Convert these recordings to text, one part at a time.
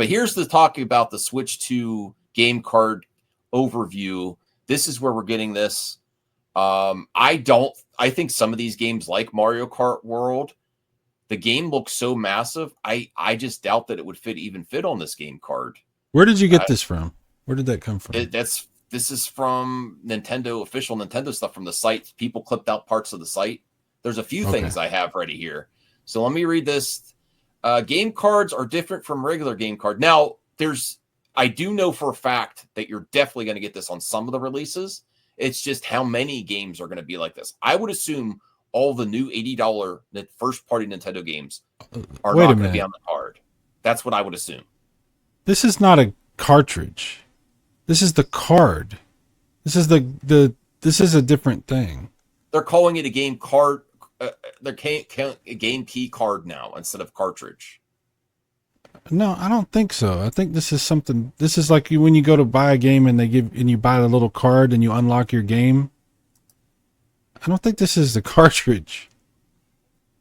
But here's the talking about the Switch 2 game card overview. This is where we're getting this. I think some of these games like Mario Kart World, the game looks so massive. I just doubt that it would fit on this game card. Where did you get this from? Where did that come from? This is from Nintendo, official Nintendo stuff from the site. People clipped out parts of the site. There's a few things I have ready here. So let me read this. Game cards are different from regular game card. Now, I do know for a fact that you're definitely going to get this on some of the releases. It's just how many games are going to be like this. I would assume all the new $80 first-party Nintendo games are not going to be on the card. That's what I would assume. This is not a cartridge. This is the card. This is this is a different thing. They're calling it a game card. They're a game key card now instead of cartridge. No, I don't think so. I think this is something. This is like when you go to buy a game and you buy the little card and you unlock your game. I don't think this is the cartridge.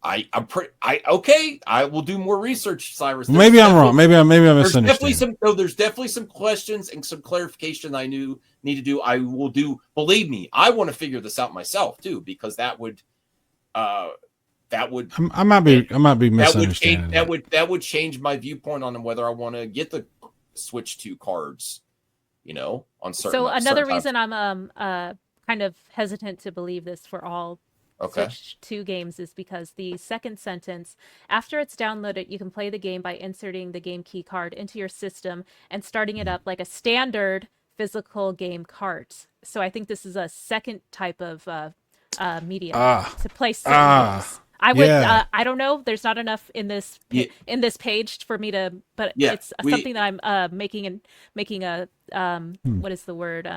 Okay. I will do more research, Cyrus. Maybe I'm wrong. Maybe I'm misunderstanding. There's definitely some questions and some clarification I need to do. I will do. Believe me, I want to figure this out myself too, because that would. I might be misunderstanding. That would change my viewpoint on whether I want to get the Switch 2 cards. On certain. So another reason I'm kind of hesitant to believe this for all Switch 2 games is because the second sentence, after it's downloaded, you can play the game by inserting the game key card into your system and starting it up like a standard physical game card. So I think this is a second type of medium to play certain games. I would. I don't know. There's not enough in this page for me to. But it's something that I'm making a what is the word?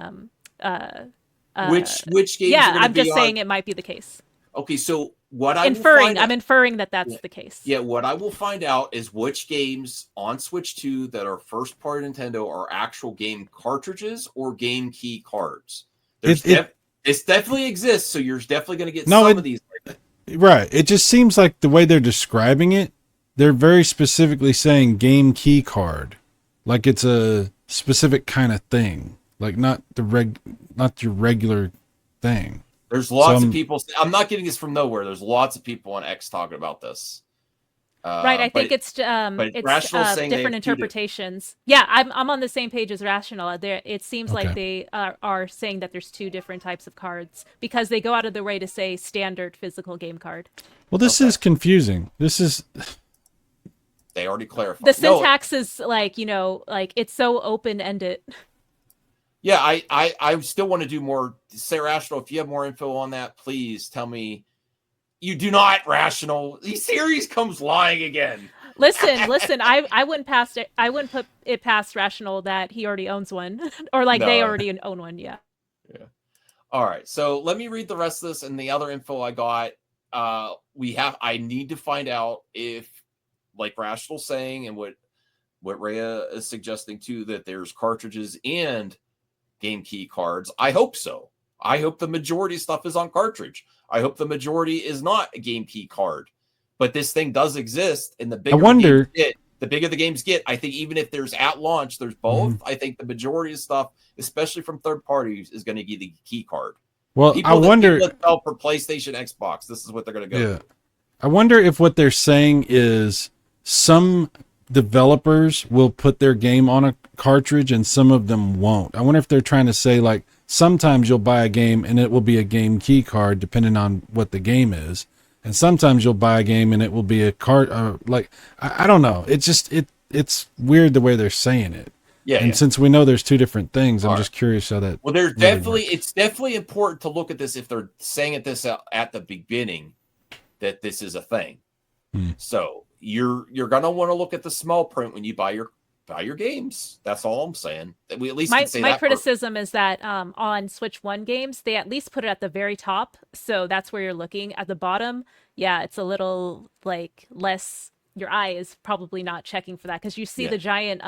Which games? Yeah, I'm just saying it might be the case. Okay, so what I'm inferring that that's the case. Yeah, what I will find out is which games on Switch 2 that are first party Nintendo are actual game cartridges or game key cards. This definitely exists, so you're definitely going to get some of these. Right. It just seems like the way they're describing it, they're very specifically saying game key card, like it's a specific kind of thing, like not your regular thing. There's lots of people. I'm not getting this from nowhere. There's lots of people on X talking about this. Right. I think it's different interpretations. Yeah, I'm on the same page as Rational. It seems like they are saying that there's two different types of cards because they go out of their way to say standard physical game card. Well, this is confusing. They already clarified. The syntax is like it's so open-ended. Yeah, I still want to do more. Say, Rational, if you have more info on that, please tell me. You do not, Rational. The series comes lying again. Listen. I wouldn't put it past Rational that he already owns one, or they already own one. Yeah. Yeah. All right. So let me read the rest of this and the other info I got. I need to find out if, like Rational's saying, and what Rhea is suggesting too, that there's cartridges and game key cards. I hope so. I hope the majority of stuff is on cartridge. I hope the majority is not a game key card. But this thing does exist, and the bigger the games get, I think even if there's at launch, there's both. I think the majority of stuff, especially from third parties, is going to get the key card. Well, I wonder for PlayStation, Xbox, this is what they're going to go. Yeah, I wonder if what they're saying is some developers will put their game on a cartridge and some of them won't. I wonder if they're trying to say like sometimes you'll buy a game and it will be a game key card depending on what the game is, and sometimes you'll buy a game and it will be a card. I don't know. It's weird the way they're saying it. Yeah. And since we know there's two different things, I'm just curious how that. Well, it's definitely important to look at this if they're saying at the beginning that this is a thing. So you're gonna want to look at the small print when you buy your games. That's all I'm saying. We at least my criticism is that on Switch 1 games, they at least put it at the very top, so that's where you're looking. At the bottom, yeah, it's a little less. Your eye is probably not checking for that because you see the giant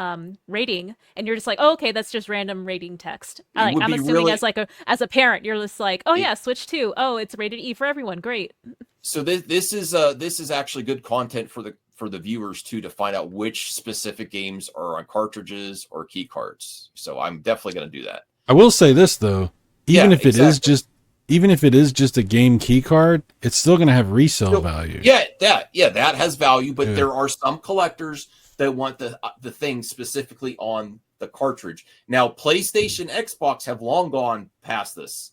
rating, and you're just like, oh, okay, that's just random rating text. I'm assuming as a parent, you're just like, oh yeah, Switch 2. Oh, it's rated E for everyone. Great. So this is actually good content for for the viewers too to find out which specific games are on cartridges or key cards. So I'm definitely going to do that. I will say this though, even Yeah, if it is just even if it is just a game key card, it's still going to have resale value. Yeah, that has value, but Yeah. there are some collectors that want the thing specifically on the cartridge. Now, PlayStation, Xbox have long gone past this.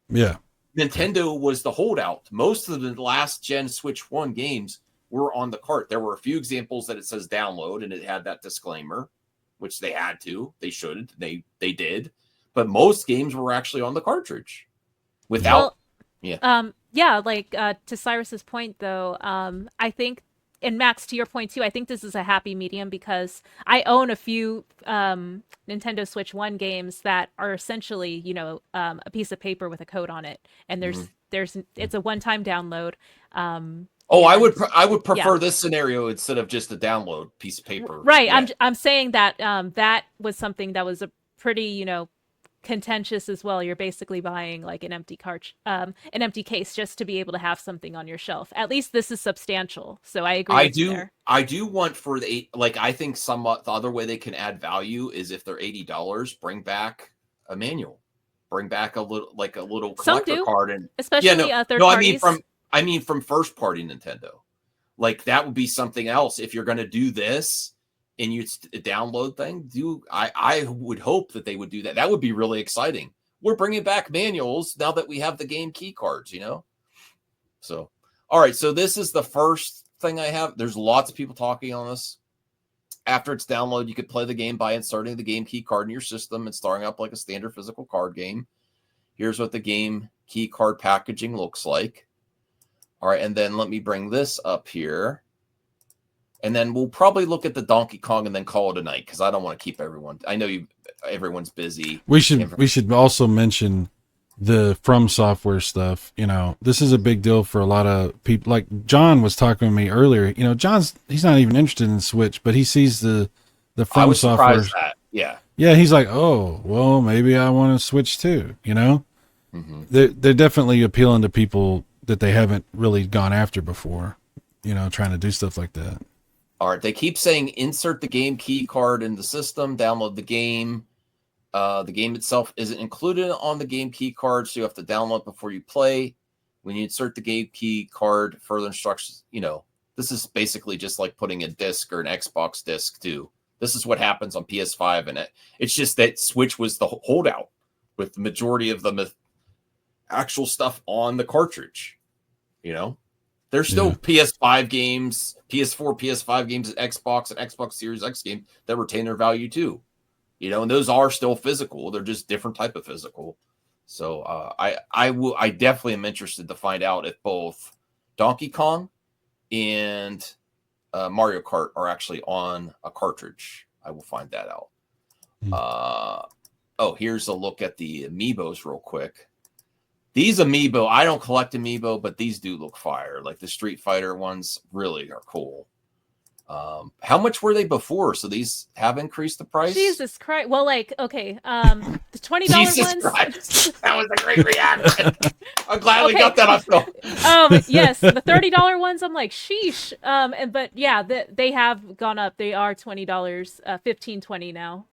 Yeah. Nintendo was the holdout. Most of the last gen Switch 1 games were on the cart. There were a few examples that it says download and it had that disclaimer, which they had to. They should. They did. But most games were actually on the cartridge. Without like to Cyrus's point though, I think, and Max, to your point too, I think this is a happy medium because I own a few Nintendo Switch 1 games that are essentially, a piece of paper with a code on it, and it's a one-time download. I would prefer this scenario instead of just a download piece of paper. Right. Yeah. I'm saying that that was something that was a pretty, contentious as well. You're basically buying like an empty case just to be able to have something on your shelf. At least this is substantial. So I agree. I do want for the I think somewhat the other way they can add value is if they're $80, bring back a manual, bring back a little collector card, and especially third parties. I mean from first party Nintendo, like that would be something else. If you're going to do this and you download thing, I would hope that they would do that. That would be really exciting. We're bringing back manuals now that we have the game key cards, So, all right. So this is the first thing I have. There's lots of people talking on this. After it's downloaded, you could play the game by inserting the game key card in your system and starting up like a standard physical card game. Here's what the game key card packaging looks like. All right. And then let me bring this up here. And then we'll probably look at the Donkey Kong and then call it a night because I don't want to keep everyone. I know everyone's busy. We should also mention the From Software stuff. This is a big deal for a lot of people. Like John was talking to me earlier. He's not even interested in Switch, but he sees the From Software. That. Yeah. Yeah, he's like, oh, well, maybe I want to Switch too. Mm-hmm. They're definitely appealing to people that they haven't really gone after before. Trying to do stuff like that. All right. They keep saying insert the game key card in the system, download the game. The game itself isn't included on the game key card, so you have to download before you play. When you insert the game key card, further instructions, this is basically just like putting a disc or an Xbox disc too. This is what happens on PS5, and it's just that Switch was the holdout with the majority of the actual stuff on the cartridge, There's still PS5 games, PS4, PS5 games, and Xbox Series X games that retain their value too. And those are still physical. They're just different type of physical. So I definitely am interested to find out if both Donkey Kong and Mario Kart are actually on a cartridge. I will find that out. Here's a look at the Amiibos real quick. These Amiibo, I don't collect Amiibo, but these do look fire. Like the Street Fighter ones really are cool. How much were they before? So these have increased the price? Jesus Christ. Well, the $20 Jesus ones. Christ. That was a great reaction. I'm glad we got that off film. Yes, the $30 ones, I'm like, sheesh. But yeah, they have gone up. They are $20, $15.20 now.